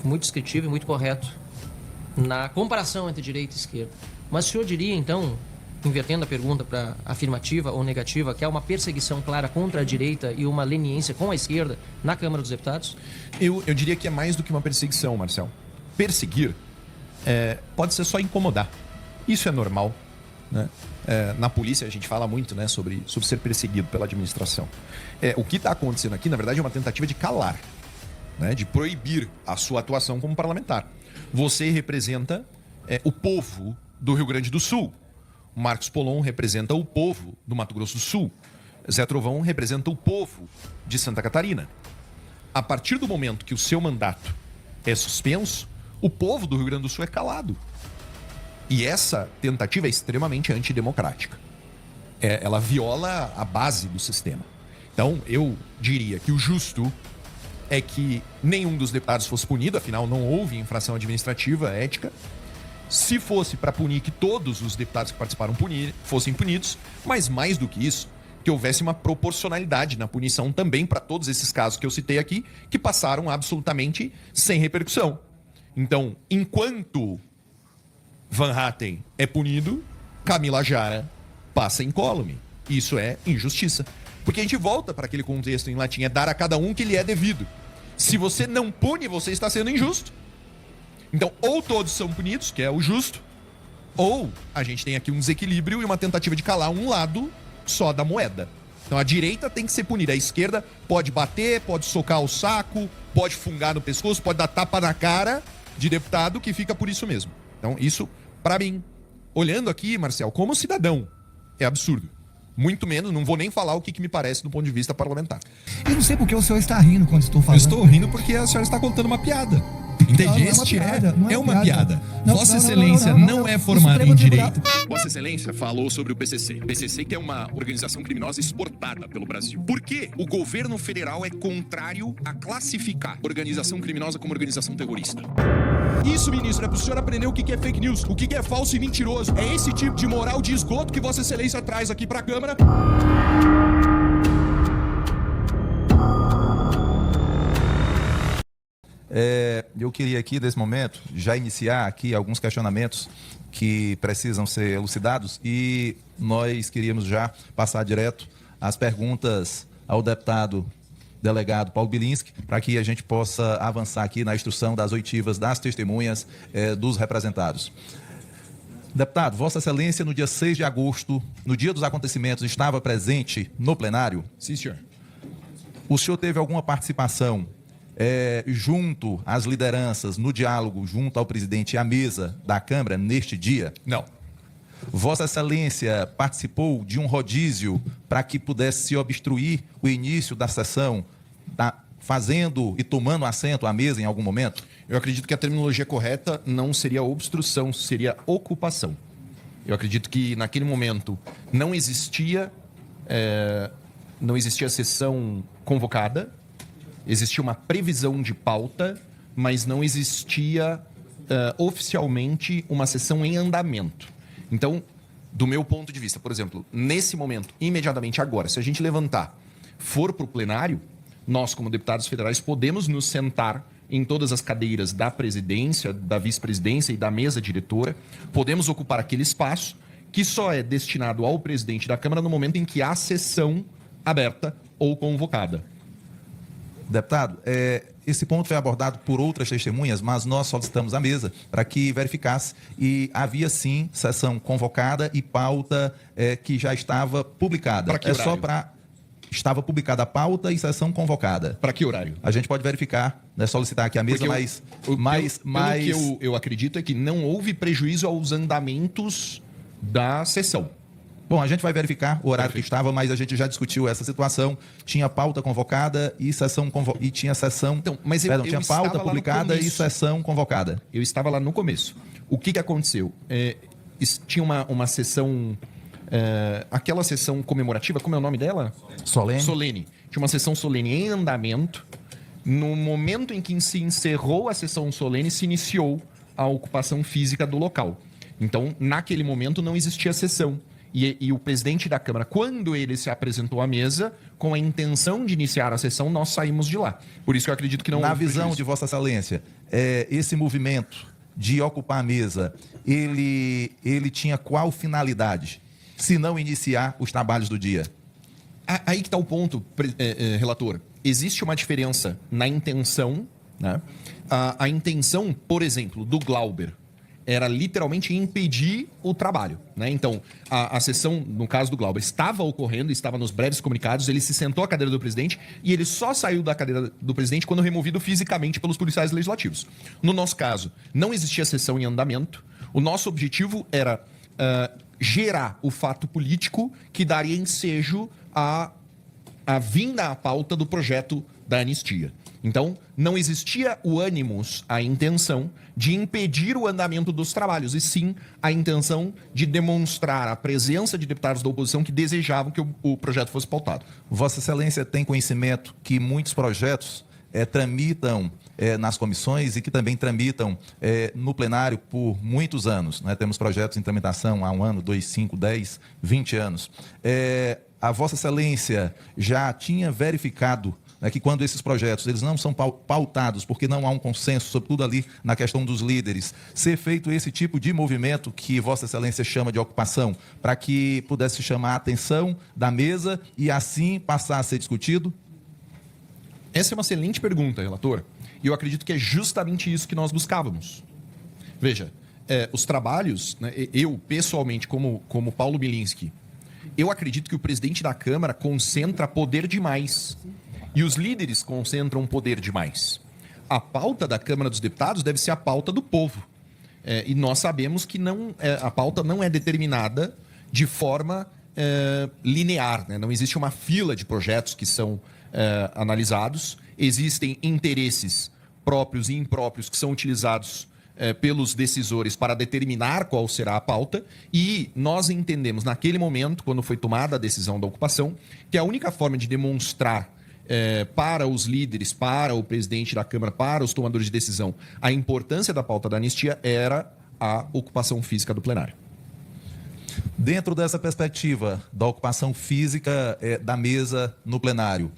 muito descritivo e muito correto na comparação entre direita e esquerda. Mas o senhor diria, então, invertendo a pergunta para afirmativa ou negativa, que há uma perseguição clara contra a direita e uma leniência com a esquerda na Câmara dos Deputados? Eu diria que é mais do que uma perseguição, Marcel. Perseguir pode ser só incomodar. Isso é normal, né? Na polícia a gente fala muito, né, sobre ser perseguido pela administração. O que está acontecendo aqui, na verdade, é uma tentativa de calar, né, de proibir a sua atuação como parlamentar. Você representa o povo do Rio Grande do Sul. O Marcos Polon representa o povo do Mato Grosso do Sul. Zé Trovão representa o povo de Santa Catarina. A partir do momento que o seu mandato é suspenso, o povo do Rio Grande do Sul é calado. E essa tentativa é extremamente antidemocrática. Ela viola a base do sistema. Então, eu diria que o justo é que nenhum dos deputados fosse punido, afinal não houve infração administrativa, ética. Se fosse para punir, que todos os deputados que participaram fossem punidos, mas mais do que isso, que houvesse uma proporcionalidade na punição também para todos esses casos que eu citei aqui, que passaram absolutamente sem repercussão. Então, enquanto Van Hatten é punido, Camila Jara passa incólume. Isso é injustiça. Porque a gente volta para aquele contexto em latim, é dar a cada um que lhe é devido. Se você não pune, você está sendo injusto. Então, ou todos são punidos, que é o justo, ou a gente tem aqui um desequilíbrio e uma tentativa de calar um lado só da moeda. Então, a direita tem que ser punida. A esquerda pode bater, pode socar o saco, pode fungar no pescoço, pode dar tapa na cara de deputado que fica por isso mesmo. Então, isso, para mim, olhando aqui, Marcel, como cidadão, é absurdo. Muito menos, não vou nem falar o que me parece do ponto de vista parlamentar. Eu não sei porque o senhor está rindo quando estou falando. Eu estou rindo porque a senhora está contando uma piada. Entende? É uma piada. Vossa Excelência não é formada em direito. Vossa Excelência falou sobre o PCC. PCC que é uma organização criminosa exportada pelo Brasil. Por que o governo federal é contrário a classificar organização criminosa como organização terrorista? Isso, ministro, é pro senhor aprender o que é fake news, o que é falso e mentiroso. É esse tipo de moral de esgoto que Vossa Excelência traz aqui pra Câmara. Eu queria aqui, nesse momento, já iniciar aqui alguns questionamentos que precisam ser elucidados e nós queríamos já passar direto às perguntas ao deputado delegado Paulo Bilinski, para que a gente possa avançar aqui na instrução das oitivas das testemunhas dos representados. Deputado, Vossa Excelência, no dia 6 de agosto, no dia dos acontecimentos, estava presente no plenário? Sim, senhor. O senhor teve alguma participação junto às lideranças, no diálogo junto ao presidente e à mesa da Câmara neste dia? Não. Vossa Excelência participou de um rodízio para que pudesse se obstruir o início da sessão, fazendo e tomando assento à mesa em algum momento? Eu acredito que a terminologia correta não seria obstrução, seria ocupação. Eu acredito que naquele momento não existia sessão convocada, existia uma previsão de pauta, mas não existia oficialmente uma sessão em andamento. Então, do meu ponto de vista, por exemplo, nesse momento, imediatamente agora, se a gente levantar, for para o plenário, nós, como deputados federais, podemos nos sentar em todas as cadeiras da presidência, da vice-presidência e da mesa diretora, podemos ocupar aquele espaço que só é destinado ao presidente da Câmara no momento em que há sessão aberta ou convocada. Deputado, esse ponto foi abordado por outras testemunhas, mas nós solicitamos à mesa para que verificasse e havia sim sessão convocada e pauta que já estava publicada. Para que horário? Só para... Estava publicada a pauta e sessão convocada. Para que horário? A gente pode verificar, solicitar aqui à mesa, pelo que eu acredito é que não houve prejuízo aos andamentos da sessão. Bom, a gente vai verificar o horário que estava, mas a gente já discutiu essa situação. Tinha pauta convocada e sessão e tinha sessão. Então, mas tinha pauta publicada e sessão convocada. Eu estava lá no começo. O que aconteceu? Tinha uma sessão. Aquela sessão comemorativa, como é o nome dela? Solene. Tinha uma sessão solene em andamento. No momento em que se encerrou a sessão solene, se iniciou a ocupação física do local. Então, naquele momento, não existia sessão. E o presidente da Câmara, quando ele se apresentou à mesa, com a intenção de iniciar a sessão, nós saímos de lá. Por isso que eu acredito que não Na houve visão prejuízo. de Vossa Excelência, esse movimento de ocupar a mesa, ele tinha qual finalidade? Se não iniciar os trabalhos do dia. Aí que está o ponto, relator. Existe uma diferença na intenção, né? A intenção, por exemplo, do Glauber era literalmente impedir o trabalho, né? Então, a sessão, no caso do Glauber, estava ocorrendo, estava nos breves comunicados, ele se sentou à cadeira do presidente e ele só saiu da cadeira do presidente quando removido fisicamente pelos policiais legislativos. No nosso caso, não existia sessão em andamento. O nosso objetivo era gerar o fato político que daria ensejo à vinda à pauta do projeto da anistia. Então, não existia o ânimos, a intenção de impedir o andamento dos trabalhos, e sim a intenção de demonstrar a presença de deputados da oposição que desejavam que o projeto fosse pautado. Vossa Excelência tem conhecimento que muitos projetos tramitam nas comissões e que também tramitam no plenário por muitos anos, né? Temos projetos em tramitação há 1 ano, 2, 5, 10, 20 anos. A Vossa Excelência já tinha verificado que quando esses projetos eles não são pautados porque não há um consenso, sobretudo ali na questão dos líderes, ser feito esse tipo de movimento que Vossa Excelência chama de ocupação, para que pudesse chamar a atenção da mesa e assim passar a ser discutido? Essa é uma excelente pergunta, relator. E eu acredito que é justamente isso que nós buscávamos. Veja, os trabalhos, né, eu pessoalmente, como Paulo Bilinski, eu acredito que o presidente da Câmara concentra poder demais. E os líderes concentram poder demais. A pauta da Câmara dos Deputados deve ser a pauta do povo. E nós sabemos que a pauta não é determinada de forma linear, né? Não existe uma fila de projetos que são analisados. Existem interesses próprios e impróprios que são utilizados pelos decisores para determinar qual será a pauta, e nós entendemos naquele momento, quando foi tomada a decisão da ocupação, que a única forma de demonstrar para os líderes, para o presidente da Câmara, para os tomadores de decisão, a importância da pauta da anistia era a ocupação física do plenário. Dentro dessa perspectiva da ocupação física da mesa no plenário,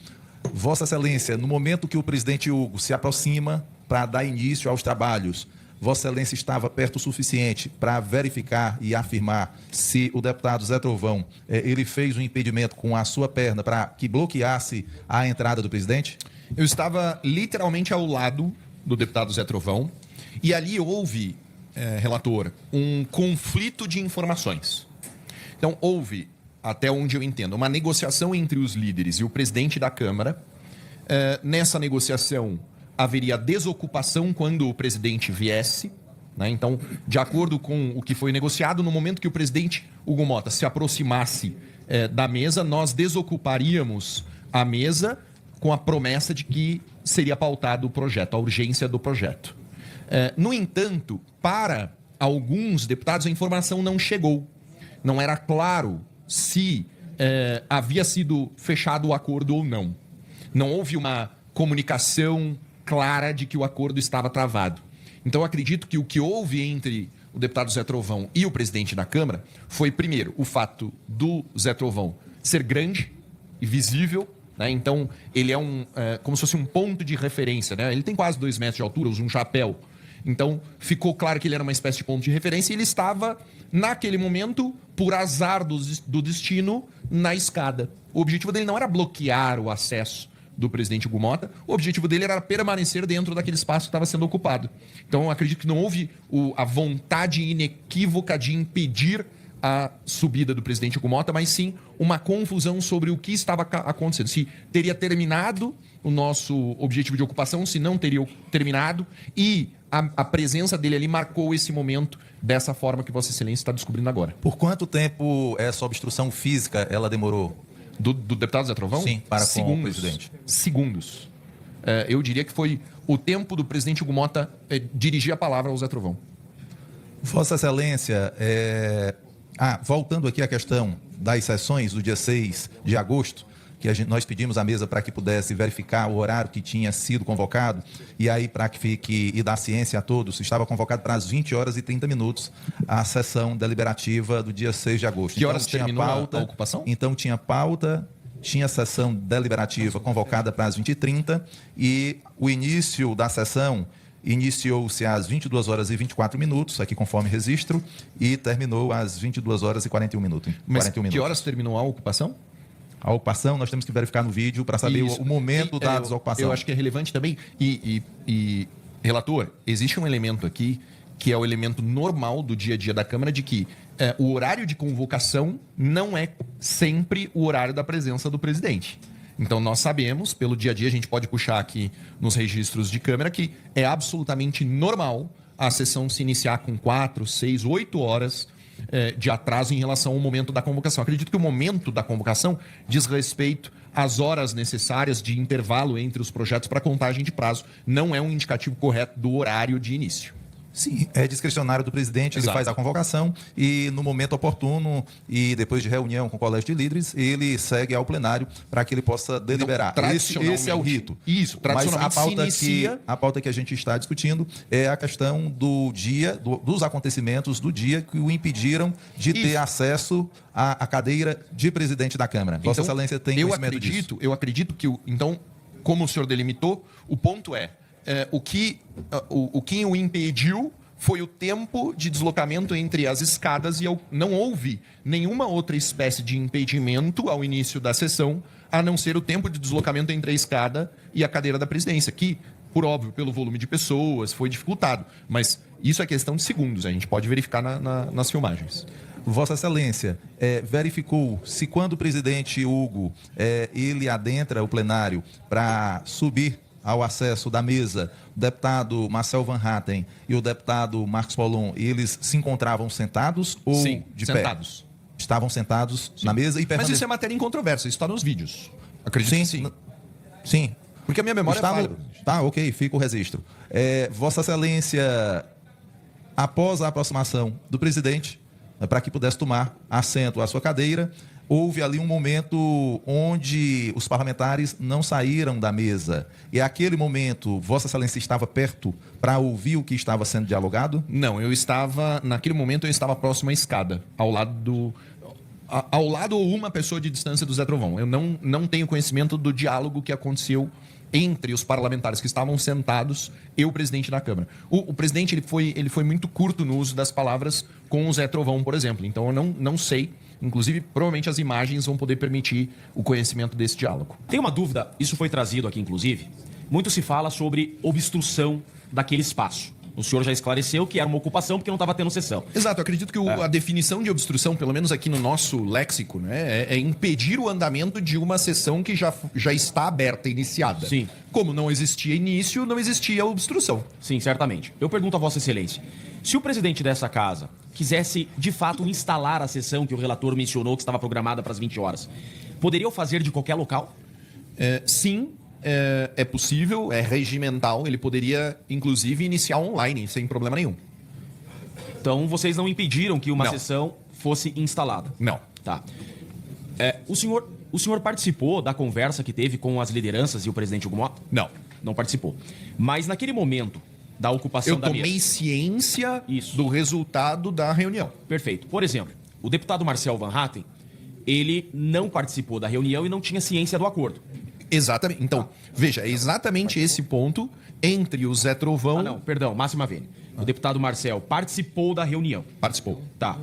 Vossa Excelência, no momento que o presidente Hugo se aproxima para dar início aos trabalhos, Vossa Excelência estava perto o suficiente para verificar e afirmar se o deputado Zé Trovão ele fez um impedimento com a sua perna para que bloqueasse a entrada do presidente? Eu estava literalmente ao lado do deputado Zé Trovão e ali houve, relator, um conflito de informações. Então, houve, até onde eu entendo, uma negociação entre os líderes e o presidente da Câmara. Nessa negociação, haveria desocupação quando o presidente viesse, né? Então, de acordo com o que foi negociado, no momento que o presidente Hugo Motta se aproximasse da mesa, nós desocuparíamos a mesa com a promessa de que seria pautado o projeto, a urgência do projeto. No entanto, para alguns deputados, a informação não chegou. Não era claro se havia sido fechado o acordo ou não. Não houve uma comunicação clara de que o acordo estava travado. Então, eu acredito que o que houve entre o deputado Zé Trovão e o presidente da Câmara foi, primeiro, o fato do Zé Trovão ser grande e visível, né? Então, ele é como se fosse um ponto de referência, né? Ele tem quase 2 metros de altura, usa um chapéu. Então, ficou claro que ele era uma espécie de ponto de referência e ele estava, naquele momento, por azar do destino, na escada. O objetivo dele não era bloquear o acesso do presidente Hugo Motta, o objetivo dele era permanecer dentro daquele espaço que estava sendo ocupado. Então, eu acredito que não houve a vontade inequívoca de impedir a subida do presidente Hugo Motta, mas sim uma confusão sobre o que estava acontecendo. Se teria terminado o nosso objetivo de ocupação, se não teria terminado, e a presença dele ali marcou esse momento dessa forma que Vossa Excelência está descobrindo agora. Por quanto tempo essa obstrução física ela demorou? Do deputado Zé Trovão? Sim, para com o presidente. Segundos. Eu diria que foi o tempo do presidente Hugo Motta dirigir a palavra ao Zé Trovão. Vossa Excelência, voltando aqui à questão das sessões do dia 6 de agosto, nós pedimos à mesa para que pudesse verificar o horário que tinha sido convocado, e aí para que fique e dar ciência a todos, estava convocado para as 20 horas e 30 minutos a sessão deliberativa do dia 6 de agosto. Que horas tinha terminou pauta, a ocupação? Então tinha pauta, tinha sessão deliberativa convocada para as 20h30 e o início da sessão iniciou-se às 22 horas e 24 minutos, aqui conforme registro, e terminou às 22 horas e 41 minutos. Mas 41 que minutos. horas terminou a ocupação? A ocupação, nós temos que verificar no vídeo para saber Isso. o momento da desocupação. Eu acho que é relevante também. Relator, existe um elemento aqui que é o elemento normal do dia a dia da Câmara de que o horário de convocação não é sempre o horário da presença do presidente. Então, nós sabemos, pelo dia a dia, a gente pode puxar aqui nos registros de Câmara, que é absolutamente normal a sessão se iniciar com 4, 6, 8 horas de atraso em relação ao momento da convocação. Acredito que o momento da convocação diz respeito às horas necessárias de intervalo entre os projetos para contagem de prazo. Não é um indicativo correto do horário de início. Sim, é discricionário do presidente, Exato. ele faz a convocação e no momento oportuno e depois de reunião com o colégio de líderes, ele segue ao plenário para que ele possa deliberar. Então, Esse é o rito. Isso, Mas tradicionalmente a pauta que a gente está discutindo é a questão do dia, dos acontecimentos do dia que o impediram de ter acesso à cadeira de presidente da Câmara. Vossa Excelência tem conhecimento disso. Eu acredito que, então, como o senhor delimitou, o ponto o que o impediu foi o tempo de deslocamento entre as escadas e não houve nenhuma outra espécie de impedimento ao início da sessão, a não ser o tempo de deslocamento entre a escada e a cadeira da presidência, que, por óbvio, pelo volume de pessoas, foi dificultado. Mas isso é questão de segundos, a gente pode verificar nas filmagens. Vossa Excelência verificou se quando o presidente Hugo ele adentra o plenário para subir ao acesso da mesa, o deputado Marcel Van Hatten e o deputado Marcos Paulon, eles se encontravam sentados ou Sim, de sentados. pé? Estavam sentados na mesa e Mas isso é matéria incontroversa, isso está nos vídeos. Acredito sim, que sim. Sim. Porque a minha memória Está é no... falha. Tá, ok, fica o registro. Vossa Excelência, após a aproximação do presidente, para que pudesse tomar assento à sua cadeira, houve ali um momento onde os parlamentares não saíram da mesa. E aquele momento, Vossa Excelência estava perto para ouvir o que estava sendo dialogado? Não, naquele momento eu estava próximo à escada, ao lado ou uma pessoa de distância do Zé Trovão. Eu não tenho conhecimento do diálogo que aconteceu entre os parlamentares que estavam sentados e o presidente da Câmara. O presidente ele foi muito curto no uso das palavras com o Zé Trovão, por exemplo. Então eu não sei. Inclusive, provavelmente as imagens vão poder permitir o conhecimento desse diálogo. Tem uma dúvida, isso foi trazido aqui, inclusive. Muito se fala sobre obstrução daquele espaço. O senhor já esclareceu que era uma ocupação porque não estava tendo sessão. Exato, eu acredito que a definição de obstrução, pelo menos aqui no nosso léxico, né, é impedir o andamento de uma sessão que já está aberta, iniciada. Sim. Como não existia início, não existia obstrução. Sim, certamente. Eu pergunto a Vossa Excelência, se o presidente dessa casa quisesse, de fato, instalar a sessão que o relator mencionou, que estava programada para as 20 horas, poderia o fazer de qualquer local? Sim, é possível, é regimental. Ele poderia, inclusive, iniciar online, sem problema nenhum. Então, vocês não impediram que uma Não. sessão fosse instalada? Não. Tá. O senhor participou da conversa que teve com as lideranças e o presidente Hugo Mota? Não. Não participou. Mas naquele momento da ocupação Eu da tomei mesa... ciência Isso. do resultado da reunião. Perfeito. Por exemplo, o deputado Marcel Van Hatten, ele não participou da reunião e não tinha ciência do acordo. Exatamente. Então, veja, é exatamente esse ponto entre o Zé Trovão... Perdão, Máximo Aveni. O deputado Marcel participou da reunião. Participou. Tá.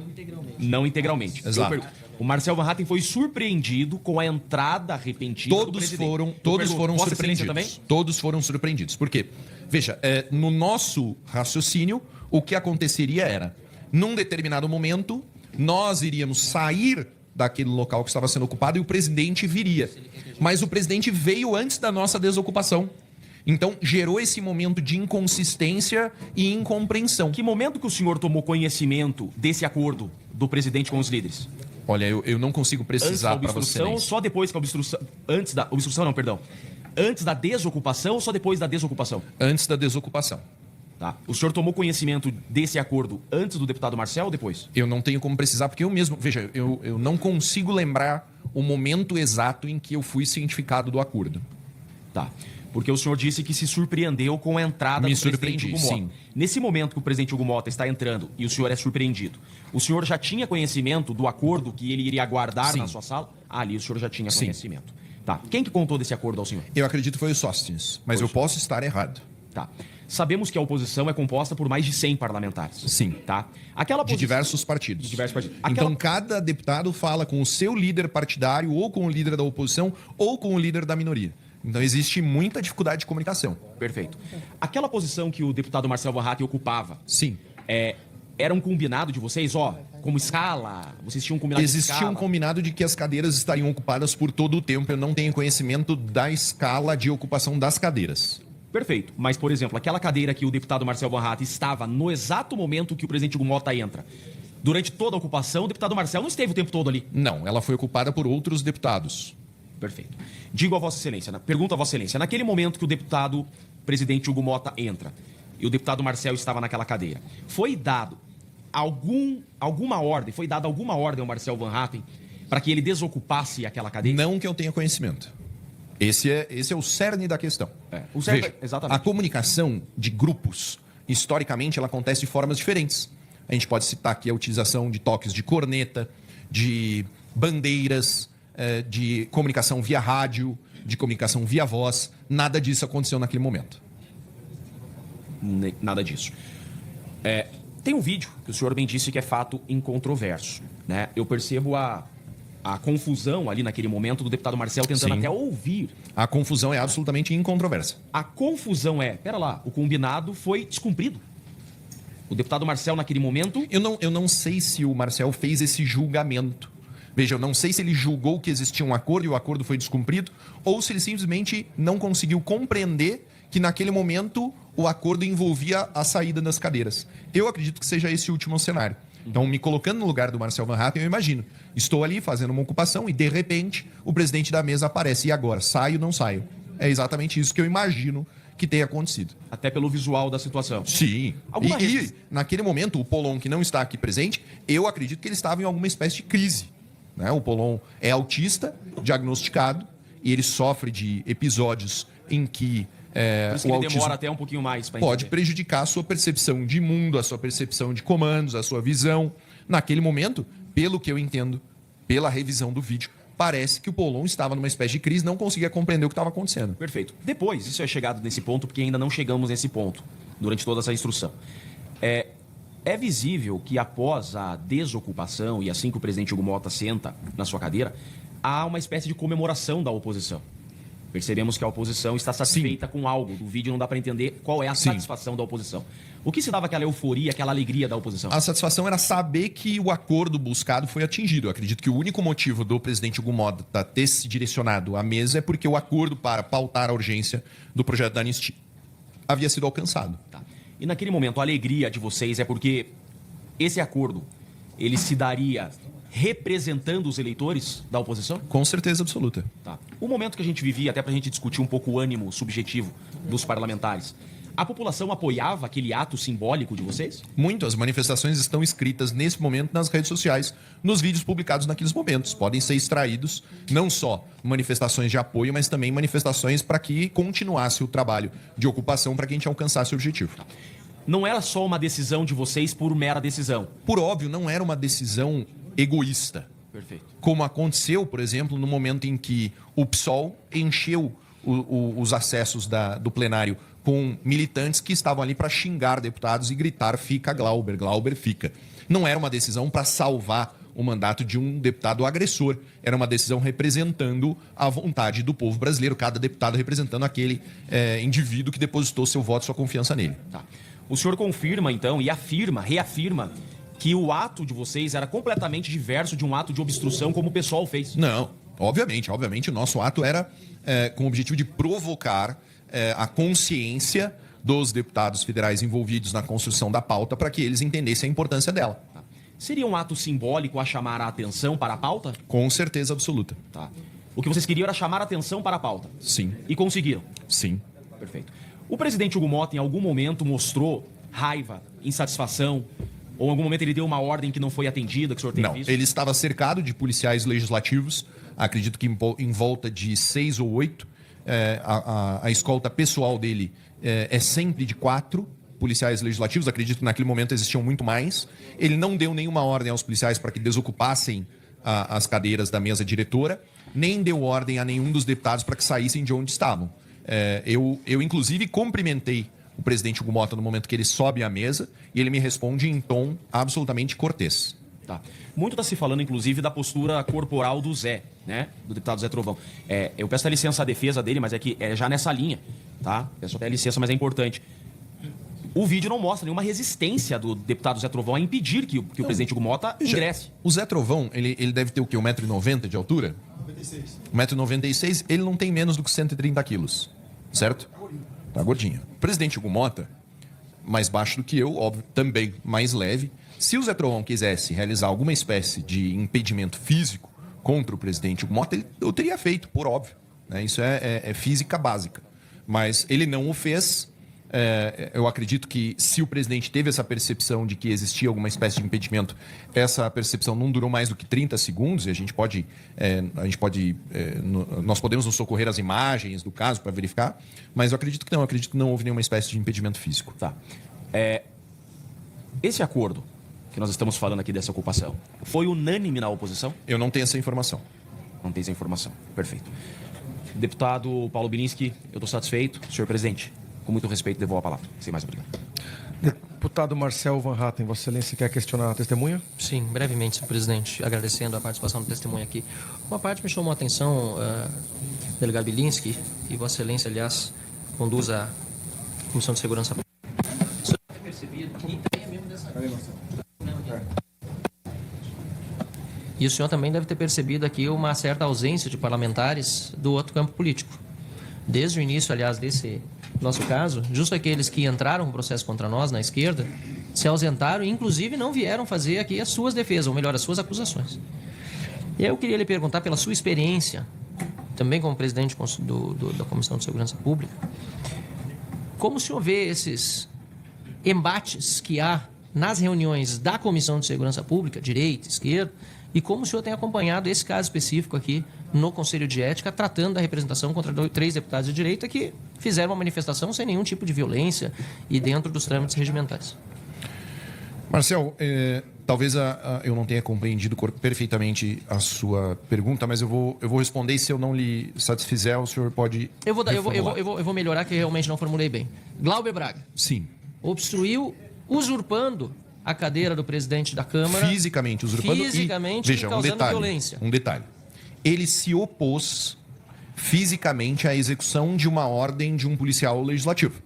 Não integralmente. Exato. O Marcel Van Hatten foi surpreendido com a entrada repentina do Todos presidente. foram Vossa Excelência surpreendidos. também? Todos foram surpreendidos. Por quê? Veja, no nosso raciocínio, o que aconteceria era, num determinado momento, nós iríamos sair daquele local que estava sendo ocupado e o presidente viria. Mas o presidente veio antes da nossa desocupação. Então, gerou esse momento de inconsistência e incompreensão. Que momento que o senhor tomou conhecimento desse acordo do presidente com os líderes? Olha, eu não consigo precisar para você. Obstrução ou só depois que a obstrução... Antes da... Obstrução não, perdão. Antes da desocupação ou só depois da desocupação? Antes da desocupação. Tá. O senhor tomou conhecimento desse acordo antes do deputado Marcel ou depois? Eu não tenho como precisar, porque eu mesmo... Veja, eu não consigo lembrar o momento exato em que eu fui cientificado do acordo. Tá. Porque o senhor disse que se surpreendeu com a entrada do presidente Hugo Mota. Sim. Nesse momento que o presidente Hugo Mota está entrando e o senhor é surpreendido, o senhor já tinha conhecimento do acordo que ele iria aguardar Sim. na sua sala? Ah, ali o senhor já tinha Sim. conhecimento. Tá. Quem que contou desse acordo ao senhor? Eu acredito que foi o Sóstenes, mas eu posso estar errado. Tá. Sabemos que a oposição é composta por mais de 100 parlamentares. Sim. Tá. Aquela De diversos partidos. De diversos partidos. Então, cada deputado fala com o seu líder partidário, ou com o líder da oposição, ou com o líder da minoria. Então, existe muita dificuldade de comunicação. Perfeito. Aquela posição que o deputado Marcel Van Hatten ocupava, Sim. era um combinado de vocês, ó, como escala? Vocês tinham um combinado de Existia escala? um combinado de que as cadeiras estariam ocupadas por todo o tempo. Eu não tenho conhecimento da escala de ocupação das cadeiras. Perfeito. Mas, por exemplo, aquela cadeira que o deputado Marcel Van Hatten estava no exato momento que o presidente Hugo Mota entra, durante toda a ocupação, o deputado Marcel não esteve o tempo todo ali. Não, ela foi ocupada por outros deputados. Perfeito. Digo a Vossa Excelência, pergunto a Vossa Excelência, naquele momento que o deputado presidente Hugo Mota entra e o deputado Marcel estava naquela cadeira, foi dado alguma ordem ao Marcel Van Hatten para que ele desocupasse aquela cadeira? Não que eu tenha conhecimento. Esse é o cerne da questão. O cerne, Veja, exatamente. a comunicação de grupos, historicamente, ela acontece de formas diferentes. A gente pode citar aqui a utilização de toques de corneta, de bandeiras, de comunicação via rádio, de comunicação via voz. Nada disso aconteceu naquele momento. Nada disso. Tem um vídeo que o senhor bem disse que é fato incontroverso, né? Eu percebo a confusão ali naquele momento do deputado Marcel tentando Sim. até ouvir. A confusão é absolutamente incontroversa. A confusão pera lá, o combinado foi descumprido. O deputado Marcel naquele momento... Eu não sei se o Marcel fez esse julgamento. Veja, eu não sei se ele julgou que existia um acordo e o acordo foi descumprido, ou se ele simplesmente não conseguiu compreender que naquele momento o acordo envolvia a saída das cadeiras. Eu acredito que seja esse o último cenário. Então, me colocando no lugar do Marcel Van Hatten, eu imagino. Estou ali fazendo uma ocupação e, de repente, o presidente da mesa aparece. E agora? Saio ou não saio? É exatamente isso que eu imagino que tenha acontecido. Até pelo visual da situação. Sim. Alguma E naquele momento, o Polon, que não está aqui presente, eu acredito que ele estava em alguma espécie de crise. Né? O Polon é autista, diagnosticado, e ele sofre de episódios em que Por isso que ele demora até um pouquinho mais para pode entender. prejudicar a sua percepção de mundo, a sua percepção de comandos, a sua visão. Naquele momento, pelo que eu entendo, pela revisão do vídeo, parece que o Polon estava numa espécie de crise, não conseguia compreender o que estava acontecendo. Perfeito. Depois, isso é chegado nesse ponto, porque ainda não chegamos nesse ponto, durante toda essa instrução. É visível que após a desocupação, e assim que o presidente Hugo Mota senta na sua cadeira, há uma espécie de comemoração da oposição. Percebemos que a oposição está satisfeita com algo. Do vídeo não dá para entender qual é a Sim. satisfação da oposição. O que se dava aquela euforia, aquela alegria da oposição? A satisfação era saber que o acordo buscado foi atingido. Eu acredito que o único motivo do presidente Hugo Mota ter se direcionado à mesa é porque o acordo para pautar a urgência do projeto da anistia havia sido alcançado. Tá. E naquele momento, a alegria de vocês é porque esse acordo, ele se daria representando os eleitores da oposição? Com certeza absoluta. Tá. O momento que a gente vivia, até para a gente discutir um pouco o ânimo subjetivo dos parlamentares, a população apoiava aquele ato simbólico de vocês? Muito. As manifestações estão escritas nesse momento nas redes sociais, nos vídeos publicados naqueles momentos. Podem ser extraídos não só manifestações de apoio, mas também manifestações para que continuasse o trabalho de ocupação para que a gente alcançasse o objetivo. Não era só uma decisão de vocês por mera decisão. Por óbvio, não era uma decisão egoísta. Perfeito. Como aconteceu, por exemplo, no momento em que o PSOL encheu os acessos do plenário com militantes que estavam ali para xingar deputados e gritar "fica Glauber, Glauber fica". Não era uma decisão para salvar o mandato de um deputado agressor. Era uma decisão representando a vontade do povo brasileiro, cada deputado representando aquele indivíduo que depositou seu voto, sua confiança nele. Tá. O senhor confirma, então, e reafirma que o ato de vocês era completamente diverso de um ato de obstrução como o pessoal fez? Não, obviamente o nosso ato era com o objetivo de provocar a consciência dos deputados federais envolvidos na construção da pauta para que eles entendessem a importância dela. Tá. Seria um ato simbólico a chamar a atenção para a pauta? Com certeza absoluta. Tá. O que vocês queriam era chamar a atenção para a pauta? Sim, E conseguiram? sim. Perfeito. O presidente Hugo Mota, em algum momento, mostrou raiva, insatisfação, ou em algum momento ele deu uma ordem que não foi atendida, que o senhor tem Não, visto? ele estava cercado de policiais legislativos, acredito que em volta de 6 ou 8. A escolta pessoal dele é sempre de 4 policiais legislativos, acredito que naquele momento existiam muito mais. Ele não deu nenhuma ordem aos policiais para que desocupassem as cadeiras da mesa diretora, nem deu ordem a nenhum dos deputados para que saíssem de onde estavam. Eu, inclusive, cumprimentei o presidente Hugo Mota no momento que ele sobe à mesa e ele me responde em tom absolutamente cortês. Tá. Muito está se falando, inclusive, da postura corporal do Zé, né? Do deputado Zé Trovão. Eu peço até licença à defesa dele, mas é que é já nessa linha, tá? Peço até licença, mas é importante. O vídeo não mostra nenhuma resistência do deputado Zé Trovão a impedir que o presidente Hugo Mota ingresse. O Zé Trovão, ele deve ter o quê? 1,90 m de altura? 96. 1,96 m, ele não tem menos do que 130 quilos, certo? Tá gordinho. O presidente Hugo Mota, mais baixo do que eu, óbvio, também mais leve. Se o Zé Trovão quisesse realizar alguma espécie de impedimento físico contra o presidente Hugo Mota, eu teria feito, por óbvio. Né? Isso é física básica. Mas ele não o fez. Eu acredito que se o presidente teve essa percepção de que existia alguma espécie de impedimento, essa percepção não durou mais do que 30 segundos e nós podemos nos socorrer às imagens do caso para verificar, mas eu acredito que não houve nenhuma espécie de impedimento físico. Tá. Esse acordo que nós estamos falando aqui dessa ocupação foi unânime na oposição? Eu não tenho essa informação. Não tem essa informação. Perfeito. Deputado Paulo Bilinski, eu estou satisfeito. Senhor presidente, com muito respeito, devolvo a palavra. Sem mais obrigado. Deputado Marcel Van Hatten, Vossa Excelência quer questionar a testemunha? Sim, brevemente, senhor presidente, agradecendo a participação do testemunho aqui. Uma parte me chamou a atenção, delegado Bilinski, e Vossa Excelência, aliás, conduz a Comissão de Segurança Pública. O senhor tem percebido que é mesmo dessa... E o senhor também deve ter percebido aqui uma certa ausência de parlamentares do outro campo político. Desde o início, aliás, desse nosso caso, justo aqueles que entraram com processo contra nós na esquerda se ausentaram e, inclusive, não vieram fazer aqui as suas defesas, ou melhor, as suas acusações. E aí eu queria lhe perguntar, pela sua experiência, também como presidente da Comissão de Segurança Pública, como o senhor vê esses embates que há nas reuniões da Comissão de Segurança Pública, direita, esquerda, e como o senhor tem acompanhado esse caso específico aqui no Conselho de Ética, tratando da representação contra 3 deputados de direita que fizeram uma manifestação sem nenhum tipo de violência e dentro dos trâmites regimentais. Marcel, talvez eu não tenha compreendido perfeitamente a sua pergunta, mas eu vou responder e se eu não lhe satisfizer, o senhor pode eu vou melhorar, que realmente não formulei bem. Glauber Braga. Sim. Obstruiu, usurpando a cadeira do presidente da Câmara. Fisicamente usurpando e causando violência. Um detalhe. Ele se opôs fisicamente à execução de uma ordem de um policial legislativo.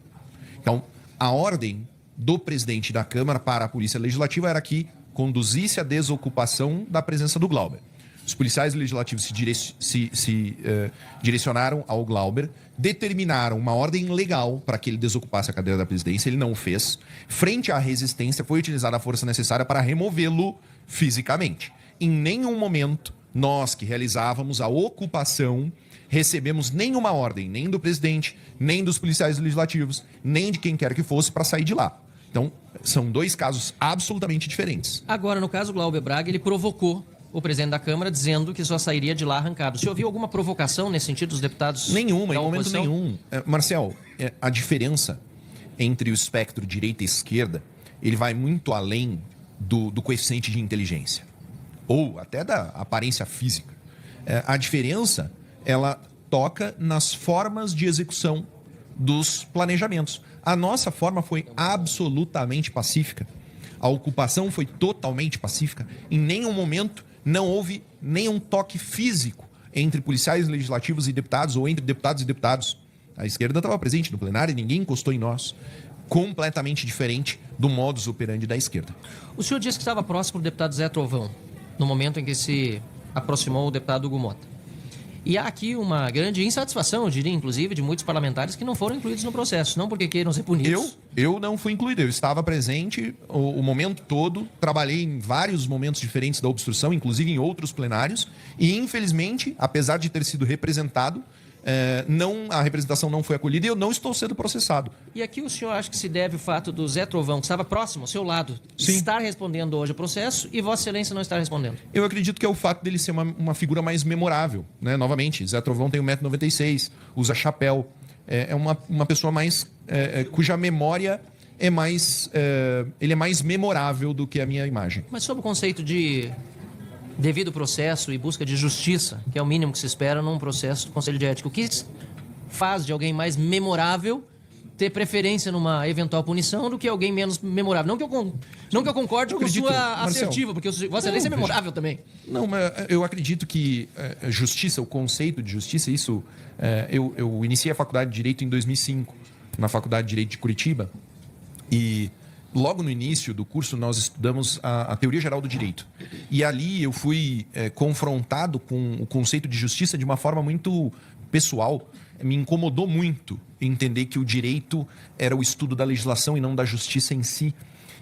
Então, a ordem do presidente da Câmara para a Polícia Legislativa era que conduzisse a desocupação da presença do Glauber. Os policiais legislativos se direcionaram ao Glauber, determinaram uma ordem legal para que ele desocupasse a cadeira da presidência, ele não o fez. Frente à resistência, foi utilizada a força necessária para removê-lo fisicamente. Em nenhum momento, nós que realizávamos a ocupação, recebemos nenhuma ordem, nem do presidente, nem dos policiais legislativos, nem de quem quer que fosse para sair de lá. Então, são 2 casos absolutamente diferentes. Agora, no caso Glauber Braga, ele provocou o presidente da Câmara dizendo que só sairia de lá arrancado. O senhor viu alguma provocação nesse sentido dos deputados? Nenhuma, em momento oposição? nenhum. Marcel, a diferença entre o espectro direita e esquerda, ele vai muito além do coeficiente de inteligência, ou até da aparência física. A diferença, ela toca nas formas de execução dos planejamentos. A nossa forma foi absolutamente pacífica. A ocupação foi totalmente pacífica. Em nenhum momento não houve nenhum toque físico entre policiais legislativos e deputados, ou entre deputados e deputados. A esquerda estava presente no plenário e ninguém encostou em nós. Completamente diferente do modus operandi da esquerda. O senhor disse que estava próximo do deputado Zé Trovão, no momento em que se aproximou o deputado Hugo Mota. E há aqui uma grande insatisfação, eu diria, inclusive, de muitos parlamentares que não foram incluídos no processo, não porque queiram ser punidos. Eu não fui incluído, eu estava presente o momento todo, trabalhei em vários momentos diferentes da obstrução, inclusive em outros plenários, e infelizmente, apesar de ter sido representado, a representação não foi acolhida e eu não estou sendo processado. E aqui o senhor acha que se deve o fato do Zé Trovão, que estava próximo, ao seu lado, Sim. estar respondendo hoje o processo e Vossa Excelência não estar respondendo? Eu acredito que é o fato dele ser uma figura mais memorável, né? Novamente, Zé Trovão tem 1,96 m, usa chapéu. É uma pessoa mais cuja memória é mais... ele é mais memorável do que a minha imagem. Mas sob o conceito de devido processo e busca de justiça, que é o mínimo que se espera num processo do Conselho de Ética, o que faz de alguém mais memorável ter preferência numa eventual punição do que alguém menos memorável? Não que eu concorde com acredito, sua Marcel. assertiva, porque Vossa Excelência é memorável também. Não, mas eu acredito que justiça, o conceito de justiça, isso... eu iniciei a faculdade de Direito em 2005, na Faculdade de Direito de Curitiba, e logo no início do curso nós estudamos a teoria geral do direito. E ali eu fui confrontado com o conceito de justiça de uma forma muito pessoal. Me incomodou muito entender que o direito era o estudo da legislação e não da justiça em si.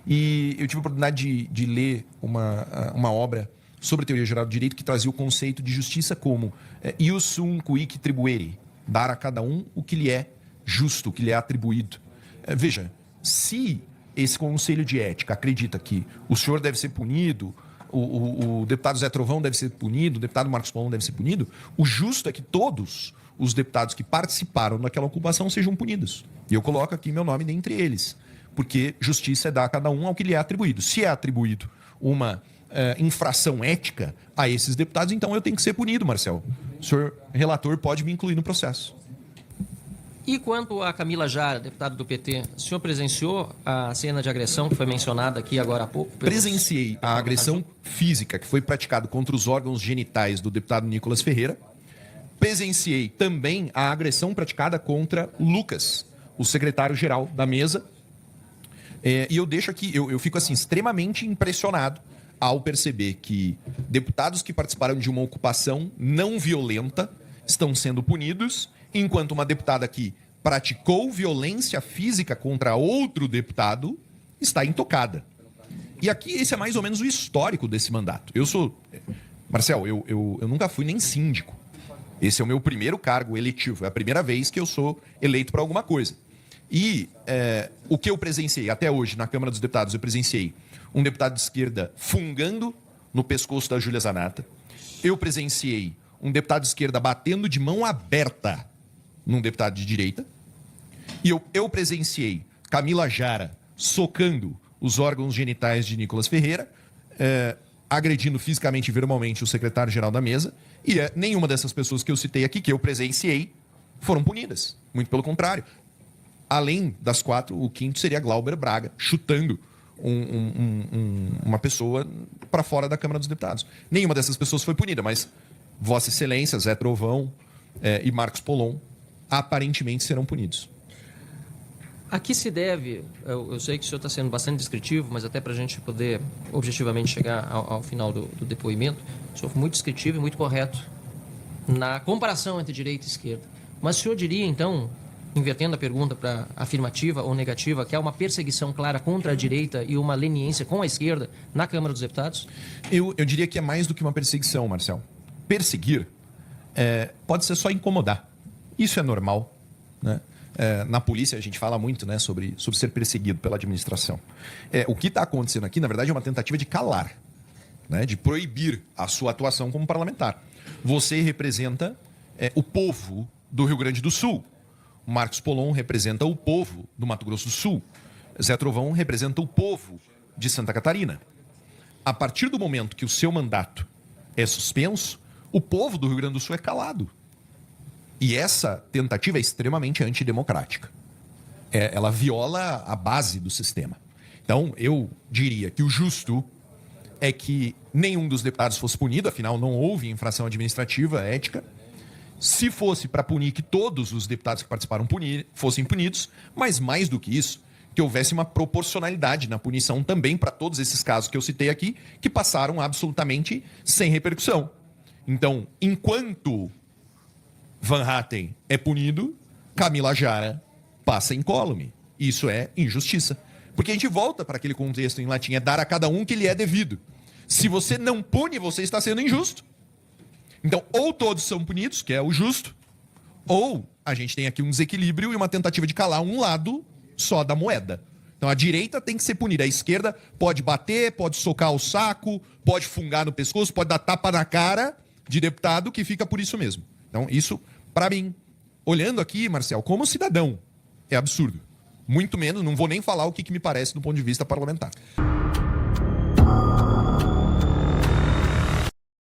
E eu tive a oportunidade de ler uma obra sobre a teoria geral do direito que trazia o conceito de justiça como ius sum quic tribuere, dar a cada um o que lhe é justo, o que lhe é atribuído. Veja, se esse Conselho de Ética acredita que o senhor deve ser punido, o deputado Zé Trovão deve ser punido, o deputado Marcos Polon deve ser punido, o justo é que todos os deputados que participaram daquela ocupação sejam punidos. E eu coloco aqui meu nome dentre eles, porque justiça é dar a cada um ao que lhe é atribuído. Se é atribuído uma infração ética a esses deputados, então eu tenho que ser punido, Marcel. O senhor relator pode me incluir no processo. E quanto a Camila Jara, deputada do PT, o senhor presenciou a cena de agressão que foi mencionada aqui agora há pouco? Presenciei a agressão física que foi praticada contra os órgãos genitais do deputado Nicolas Ferreira. Presenciei também a agressão praticada contra Lucas, o secretário-geral da mesa. E eu deixo aqui, eu fico assim extremamente impressionado ao perceber que deputados que participaram de uma ocupação não violenta estão sendo punidos, enquanto uma deputada que praticou violência física contra outro deputado está intocada. E aqui esse é mais ou menos o histórico desse mandato. Marcel, eu nunca fui nem síndico. Esse é o meu primeiro cargo eletivo. É a primeira vez que eu sou eleito para alguma coisa. E o que eu presenciei até hoje na Câmara dos Deputados, eu presenciei um deputado de esquerda fungando no pescoço da Júlia Zanata. Eu presenciei um deputado de esquerda batendo de mão aberta num deputado de direita. E eu presenciei Camila Jara socando os órgãos genitais de Nicolas Ferreira, agredindo fisicamente e verbalmente o secretário-geral da mesa. E nenhuma dessas pessoas que eu citei aqui, que eu presenciei, foram punidas. Muito pelo contrário. Além das 4, o quinto seria Glauber Braga, chutando uma pessoa para fora da Câmara dos Deputados. Nenhuma dessas pessoas foi punida, mas Vossa Excelência, Zé Trovão e Marcos Polon aparentemente serão punidos. A que se deve, eu sei que o senhor está sendo bastante descritivo, mas até para a gente poder objetivamente chegar ao final do depoimento, o senhor foi muito descritivo e muito correto na comparação entre direita e esquerda. Mas o senhor diria, então, invertendo a pergunta para afirmativa ou negativa, que há uma perseguição clara contra a direita e uma leniência com a esquerda na Câmara dos Deputados? Eu diria que é mais do que uma perseguição, Marcel. Perseguir pode ser só incomodar. Isso é normal, né? Na polícia a gente fala muito, né, sobre ser perseguido pela administração. O que está acontecendo aqui, na verdade, é uma tentativa de calar, né, de proibir a sua atuação como parlamentar. Você representa o povo do Rio Grande do Sul. Marcos Polon representa o povo do Mato Grosso do Sul. Zé Trovão representa o povo de Santa Catarina. A partir do momento que o seu mandato é suspenso, o povo do Rio Grande do Sul é calado. E essa tentativa é extremamente antidemocrática. Ela viola a base do sistema. Então, eu diria que o justo é que nenhum dos deputados fosse punido, afinal, não houve infração administrativa, ética. Se fosse para punir, que todos os deputados que participaram fossem punidos, mas mais do que isso, que houvesse uma proporcionalidade na punição também para todos esses casos que eu citei aqui, que passaram absolutamente sem repercussão. Então, enquanto Van Hatten é punido, Camila Jara passa incólume. Isso é injustiça. Porque a gente volta para aquele contexto em latim, é dar a cada um que lhe é devido. Se você não pune, você está sendo injusto. Então, ou todos são punidos, que é o justo, Ou a gente tem aqui um desequilíbrio e uma tentativa de calar um lado só da moeda. Então a direita tem que ser punida. A esquerda pode bater, pode socar o saco, pode fungar no pescoço, pode dar tapa na cara de deputado que fica por isso mesmo. Então isso, para mim, olhando aqui, Marcel, como cidadão, é absurdo. Muito menos, não vou nem falar o que me parece do ponto de vista parlamentar.